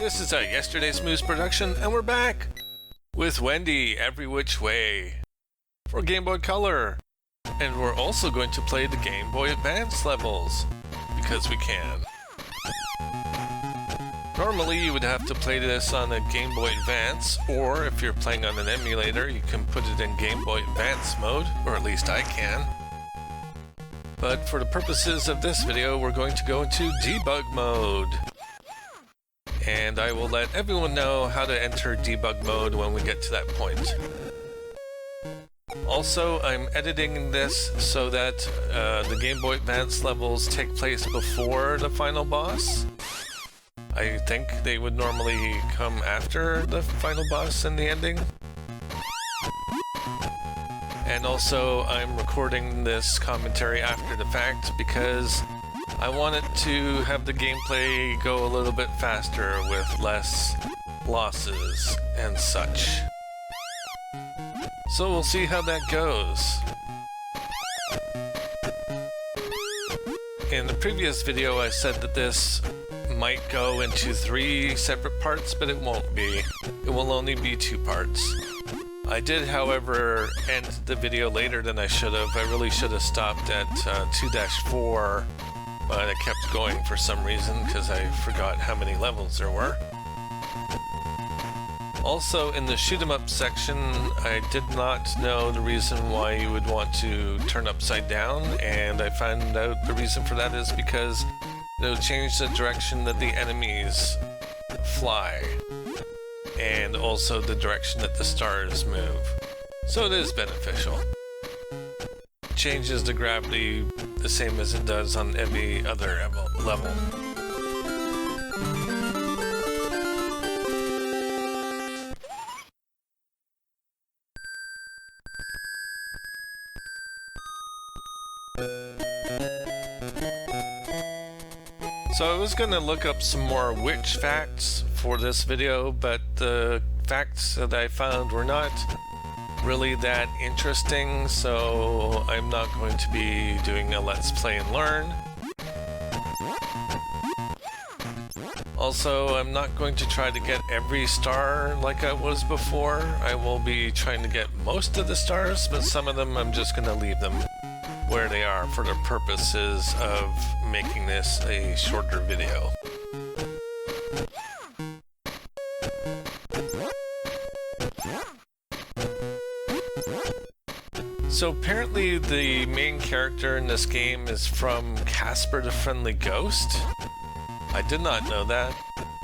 this is a Yesterday's Moose production, and we're back with Wendy Every Which Way for Game Boy Color. And we're also going to play the Game Boy Advance levels, because we can. Normally you would have to play this on a Game Boy Advance, or if you're playing on an emulator, you can put it in Game Boy Advance mode, or at least I can. But for the purposes of this video, we're going to go into debug mode. And I will let everyone know how to enter debug mode when we get to that point. Also, I'm editing this so that the Game Boy Advance levels take place before the final boss. I think they would normally come after the final boss and the ending. And also, I'm recording this commentary after the fact because I wanted to have the gameplay go a little bit faster with less losses and such. So we'll see how that goes. In the previous video I said that this might go into 3 separate parts, but it won't be. It will only be 2 parts. I did, however, end the video later than I should have. I really should have stopped at 2-4, but I kept going for some reason because I forgot how many levels there were. Also, in the shoot 'em up section, I did not know the reason why you would want to turn upside down, and I found out the reason for that is because it will change the direction that the enemies fly, and also the direction that the stars move. So it is beneficial. It changes the gravity the same as it does on every other level. So I was going to look up some more witch facts for this video, but the facts that I found were not really that interesting, so I'm not going to be doing a Let's Play and Learn. Also, I'm not going to try to get every star like I was before. I will be trying to get most of the stars, but some of them I'm just going to leave them where they are for the purposes of making this a shorter video. So apparently the main character in this game is from Casper the Friendly Ghost. I did not know that.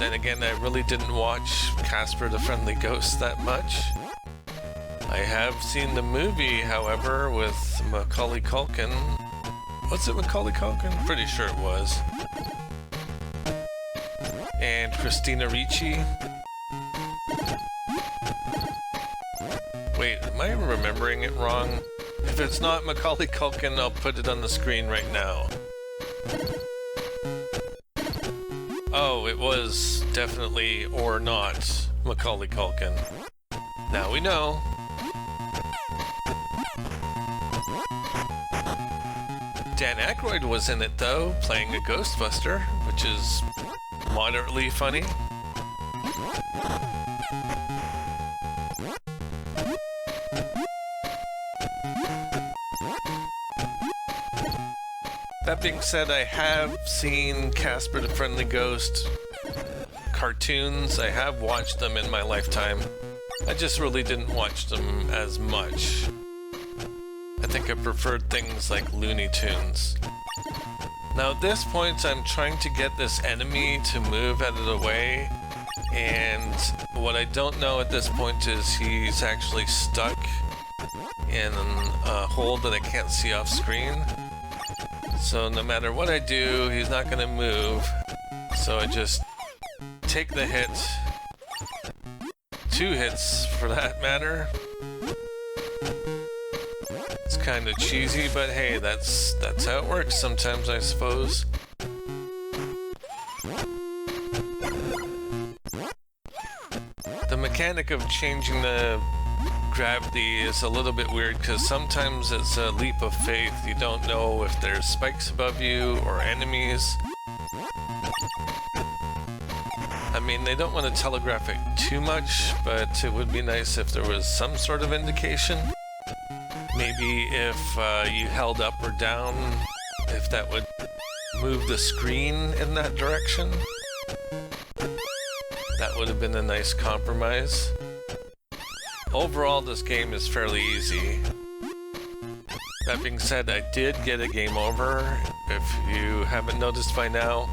Then again, I really didn't watch Casper the Friendly Ghost that much. I have seen the movie, however, with Macaulay Culkin. Was it Macaulay Culkin? Pretty sure it was. And Christina Ricci. Wait, am I remembering it wrong? If it's not Macaulay Culkin, I'll put it on the screen right now. Oh, it was definitely or not Macaulay Culkin. Now we know. Dan Aykroyd was in it though, playing a Ghostbuster, which is moderately funny. That being said, I have seen Casper the Friendly Ghost cartoons. I have watched them in my lifetime. I just really didn't watch them as much. I think I preferred things like Looney Tunes. Now at this point I'm trying to get this enemy to move out of the way, and what I don't know at this point is he's actually stuck in a hole that I can't see off screen. So no matter what I do, he's not going to move. So I just take the hit. 2 hits for that matter. It's kind of cheesy, but hey, that's how it works sometimes, I suppose. The mechanic of changing the gravity is a little bit weird because sometimes it's a leap of faith. You don't know if there's spikes above you or enemies. I'm mean, they don't want to telegraph it too much, but it would be nice if there was some sort of indication. Maybe if you held up or down, if that would move the screen in that direction. That would have been a nice compromise. Overall, this game is fairly easy. That being said, I did get a game over. If you haven't noticed by now,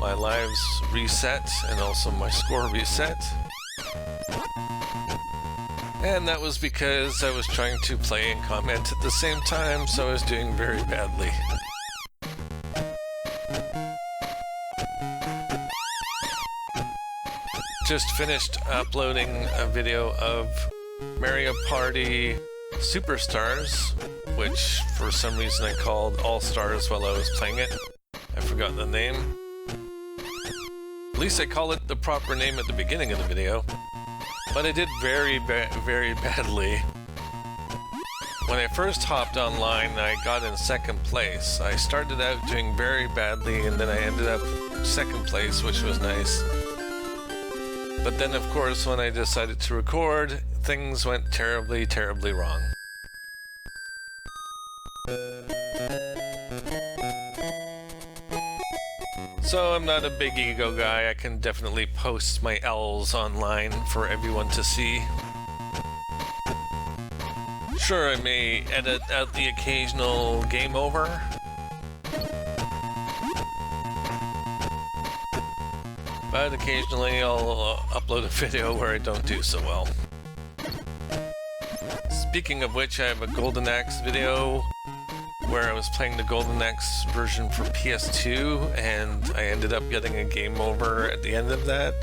my lives reset and also my score reset. And that was because I was trying to play and comment at the same time, so I was doing very badly. Just finished uploading a video of Mario Party Superstars, which for some reason I called All Stars while I was playing it. I forgot the name. At least I call it the proper name at the beginning of the video. But I did very badly. When I first hopped online, I got in second place. I started out doing very badly, and then I ended up second place, which was nice. But then, of course, when I decided to record, things went terribly wrong. So I'm not a big ego guy. I can definitely post my L's online for everyone to see. Sure, I may edit out the occasional game over. But occasionally I'll upload a video where I don't do so well. Speaking of which, I have a Golden Axe video where I was playing the Golden Axe version for PS2, and I ended up getting a game over at the end of that.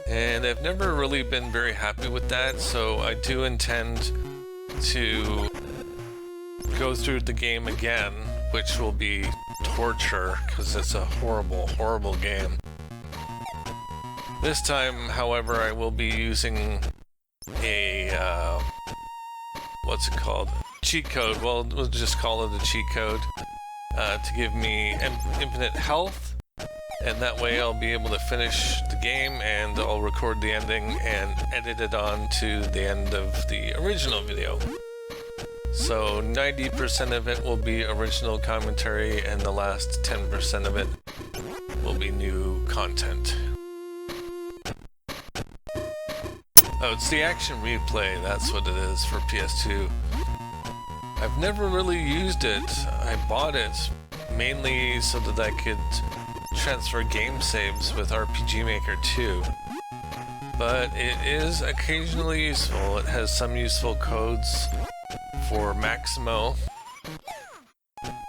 And I've never really been very happy with that, so I do intend to go through the game again, which will be torture, because it's a horrible game. This time, however, I will be using a, what's it called? Cheat code. Well, we'll just call it a cheat code to give me infinite health, and that way I'll be able to finish the game, and I'll record the ending and edit it on to the end of the original video. So 90% of it will be original commentary, and the last 10% of it will be new content. Oh, it's the action replay, that's what it is for PS2. I've never really used it. I bought it mainly so that I could transfer game saves with RPG Maker 2. But it is occasionally useful. It has some useful codes for Maximo,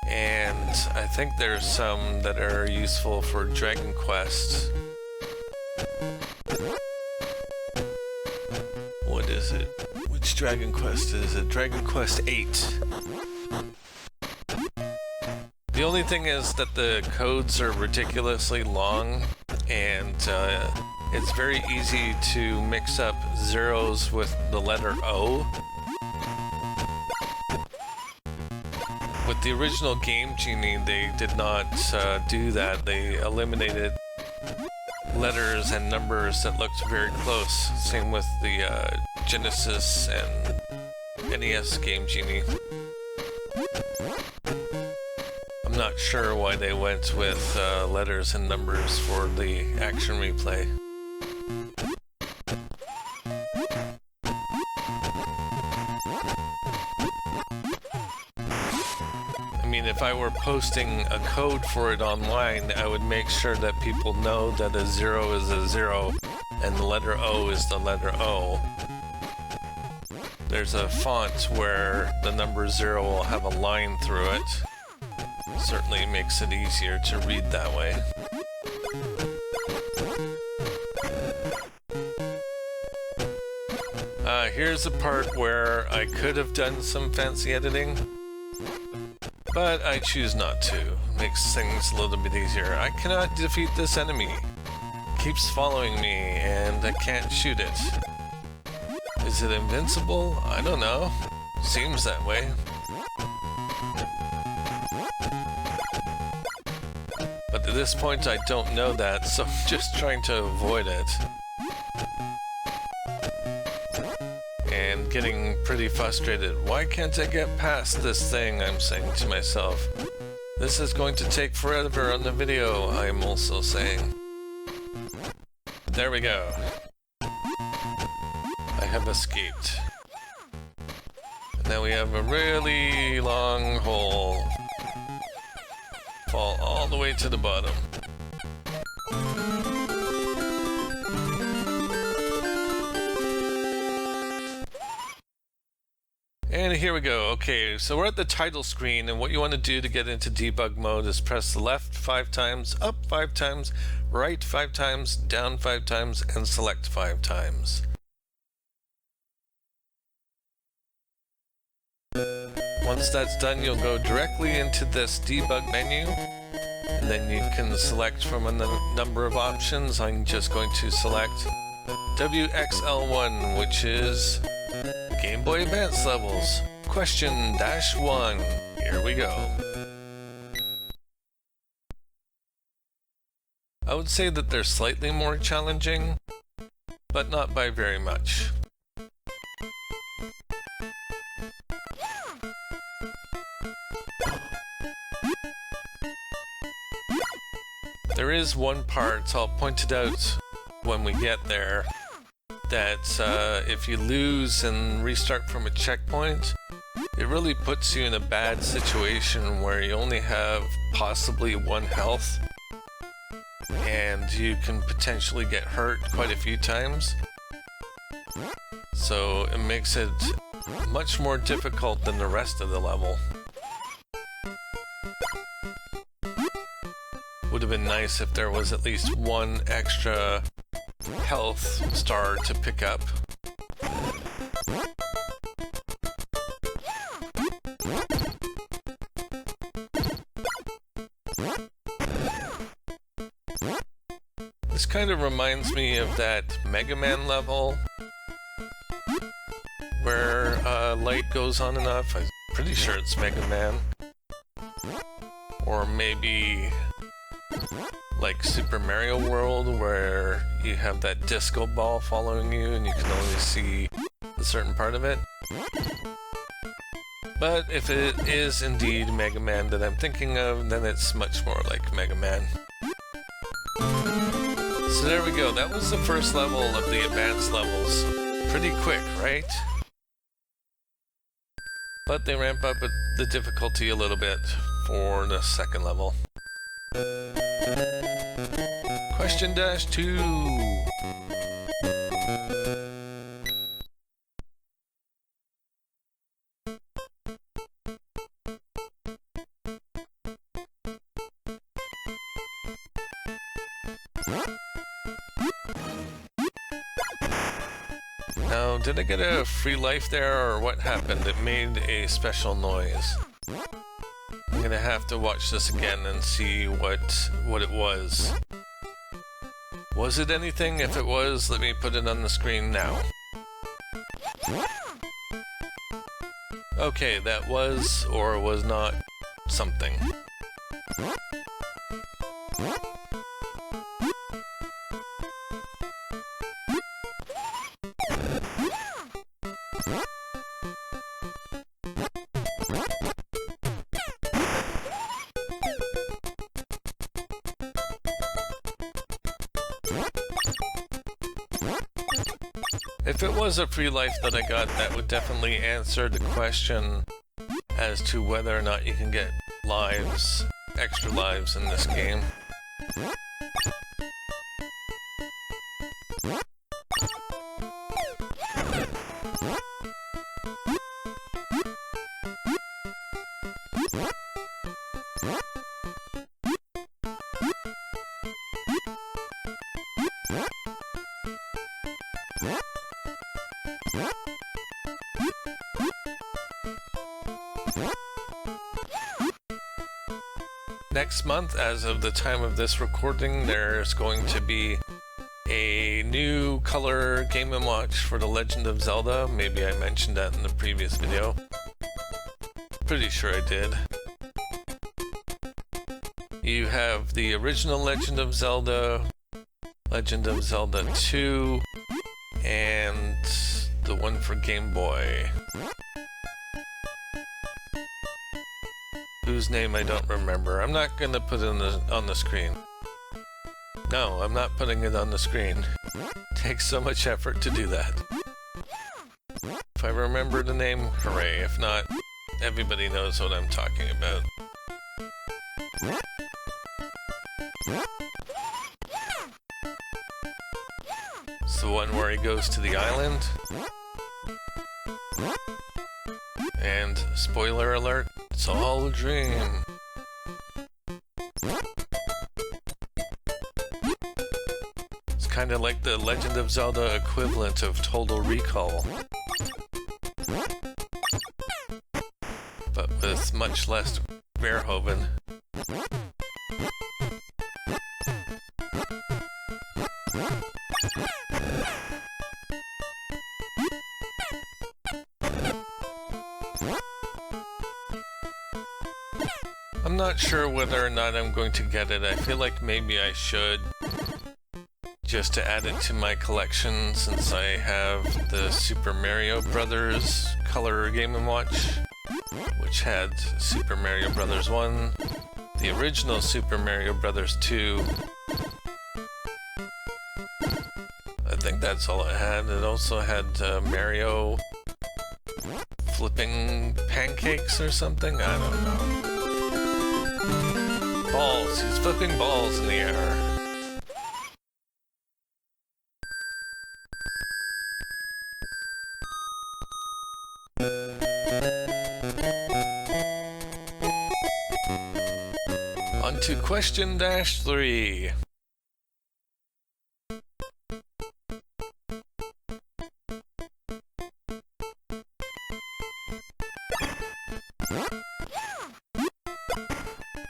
and I think there's some that are useful for Dragon Quest. What is it? Which Dragon Quest is it? Dragon Quest 8. The only thing is that the codes are ridiculously long, and it's very easy to mix up zeros with the letter O. With the original Game Genie, they did not do that. They eliminated letters and numbers that looked very close. Same with the Genesis and NES Game Genie. I'm not sure why they went with letters and numbers for the action replay. I mean, if I were posting a code for it online, I would make sure that people know that a 0 is a 0 and the letter O is the letter O. There's a font where the number 0 will have a line through it. Certainly makes it easier to read that way. Here's a part where I could have done some fancy editing, but I choose not to. Makes things a little bit easier. I cannot defeat this enemy. It keeps following me, and I can't shoot it. Is it invincible? I don't know. Seems that way. But But at this point I don't know that, so I'm just trying to avoid it. And getting pretty frustrated. Why can't I get past this thing, I'm saying to myself. This is going to take forever on the video, I'm also saying. There we go. I have escaped. And now we have a really long hole. Fall all the way to the bottom. And here we go. Okay, so we're at the title screen, and what you want to do to get into debug mode is press left 5 times, up 5 times, right 5 times, down 5 times, and select 5 times. Once that's done, you'll go directly into this debug menu, and then you can select from a number of options. I'm just going to select WXL1, which is Game Boy Advance levels. Question -1. Here we go. I would say that they're slightly more challenging, but not by very much. There is one part, I'll point it out when we get there, that if you lose and restart from a checkpoint, it really puts you in a bad situation where you only have possibly 1 health, and you can potentially get hurt quite a few times. So it makes it much more difficult than the rest of the level. Would have been nice if there was at least 1 extra health star to pick up. This kind of reminds me of that Mega Man level where light goes on and off. I'm pretty sure it's Mega Man. Or maybe like Super Mario World, where you have that disco ball following you and you can only see a certain part of it. But if it is indeed Mega Man that I'm thinking of, then it's much more like Mega Man. So there we go, that was the first level of the advanced levels. Pretty quick, right? But they ramp up the difficulty a little bit for the second level. Question -2. Now, did I get a free life there, or what happened? It made a special noise. I'm gonna have to watch this again and see what it was. Was it anything? If it was, let me put it on the screen now. Okay, that was or was not something. If it was a free life that I got, that would definitely answer the question as to whether or not you can get lives, extra lives in this game. Next month, as of the time of this recording, there's going to be a new color Game & Watch for The Legend of Zelda. Maybe I mentioned that in the previous video. Pretty sure I did. You have the original Legend of Zelda, Legend of Zelda 2, and the one for Game Boy, whose name I don't remember. I'm not gonna put it on the screen. No, I'm not putting it on the screen. It takes so much effort to do that. If I remember the name, hooray. If not, everybody knows what I'm talking about. It's the one where he goes to the island. And, spoiler alert, it's all a dream. It's kind of like the Legend of Zelda equivalent of Total Recall, but with much less Verhoeven. I'm not sure whether or not I'm going to get it. I feel like maybe I should, just to add it to my collection, since I have the Super Mario Brothers Color Game & Watch, which had Super Mario Brothers 1, the original Super Mario Brothers 2. I think that's all it had. It also had Mario flipping pancakes or something? I don't know. Balls. He's flipping balls in the air. On to question -3.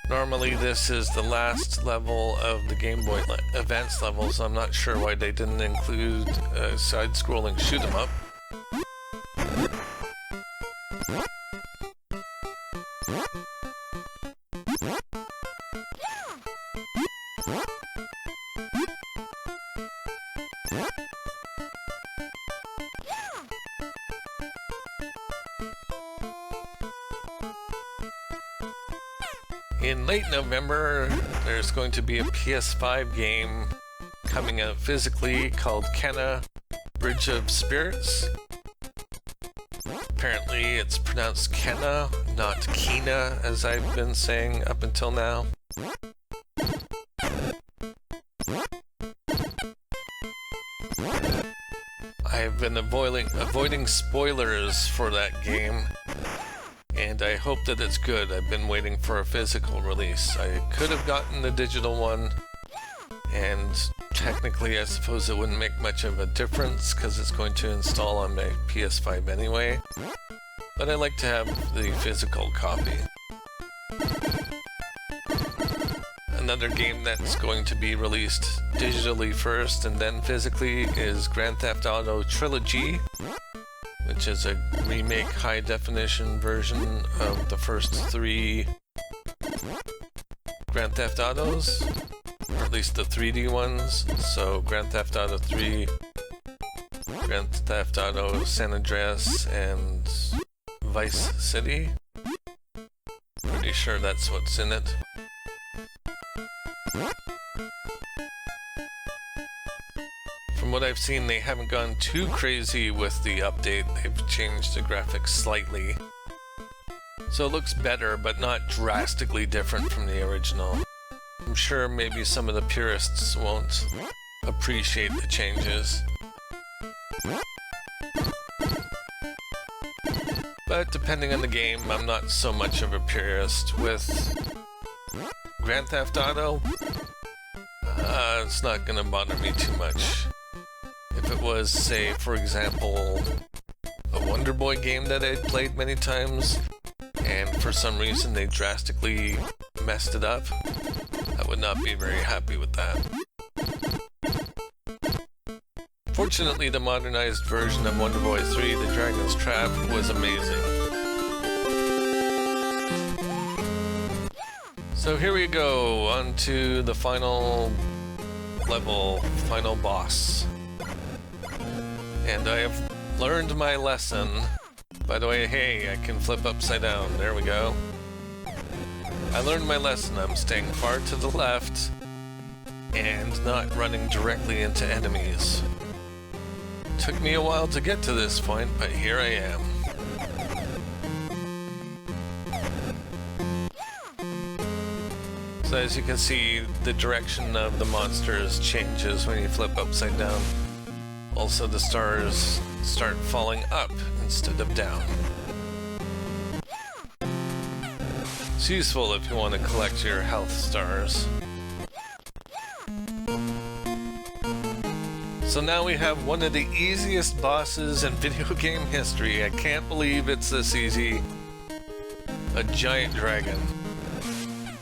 Normally this is the last level of the Game Boy Advance level, so I'm not sure why they didn't include a side-scrolling shoot-'em-up. In late November, there's going to be a PS5 game coming out physically called Kena Bridge of Spirits. Apparently it's pronounced Kena, not Kina, as I've been saying up until now. I've been avoiding spoilers for that game, and I hope that it's good. I've been waiting for a physical release. I could have gotten the digital one, and technically I suppose it wouldn't make much of a difference because it's going to install on my PS5 anyway, but I like to have the physical copy. Another game that's going to be released digitally first and then physically is Grand Theft Auto Trilogy, which is a remake high-definition version of the first 3 Grand Theft Autos, or at least the 3D ones. So Grand Theft Auto 3, Grand Theft Auto San Andreas, and Vice City. Pretty sure that's what's in it. From what I've seen, they haven't gone too crazy with the update. They've changed the graphics slightly, so it looks better, but not drastically different from the original. I'm sure maybe some of the purists won't appreciate the changes, but depending on the game, I'm not so much of a purist. With Grand Theft Auto, it's not gonna bother me too much. If it was, say, for example, a Wonder Boy game that I'd played many times, and for some reason they drastically messed it up, I would not be very happy with that. Fortunately, the modernized version of Wonder Boy 3, The Dragon's Trap, was amazing. So here we go, on to the final level, final boss. And I have learned my lesson. By the way, hey, I can flip upside down. There we go. I learned my lesson. I'm staying far to the left and not running directly into enemies. Took me a while to get to this point, but here I am. So as you can see, the direction of the monsters changes when you flip upside down. Also, the stars start falling up instead of down. It's useful if you want to collect your health stars. So now we have one of the easiest bosses in video game history. I can't believe it's this easy. A giant dragon.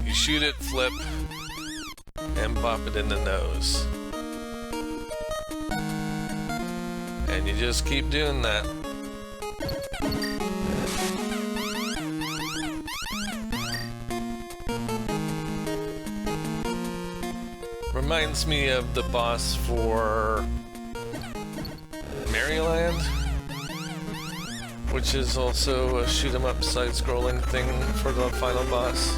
You shoot it, flip, and bop it in the nose. And you just keep doing that. Reminds me of the boss for Maryland, which is also a shoot-'em-up side-scrolling thing for the final boss.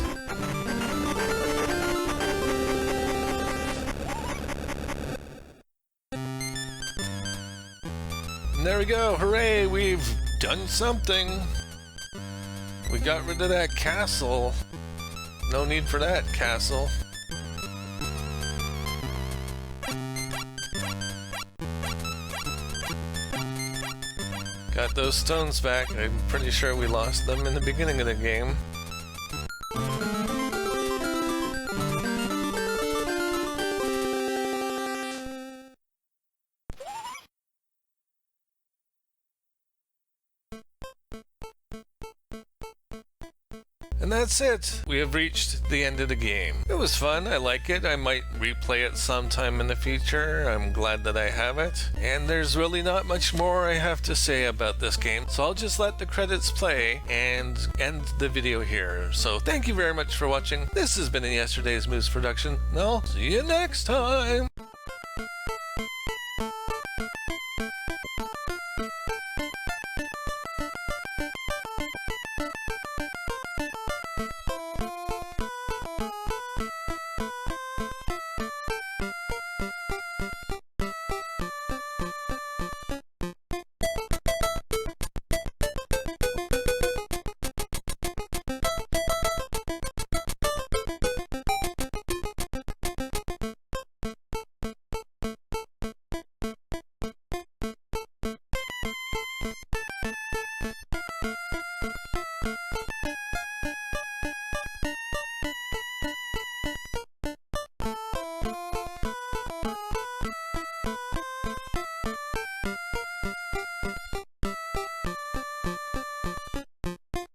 And there we go, hooray, we've done something. We got rid of that castle. No need for that castle. Got those stones back. I'm pretty sure we lost them in the beginning of the game. And that's it! We have reached the end of the game. It was fun, I like it, I might replay it sometime in the future, I'm glad that I have it. And there's really not much more I have to say about this game, so I'll just let the credits play and end the video here. So thank you very much for watching. This has been a Yesterday's Moose production, and I'll see you next time!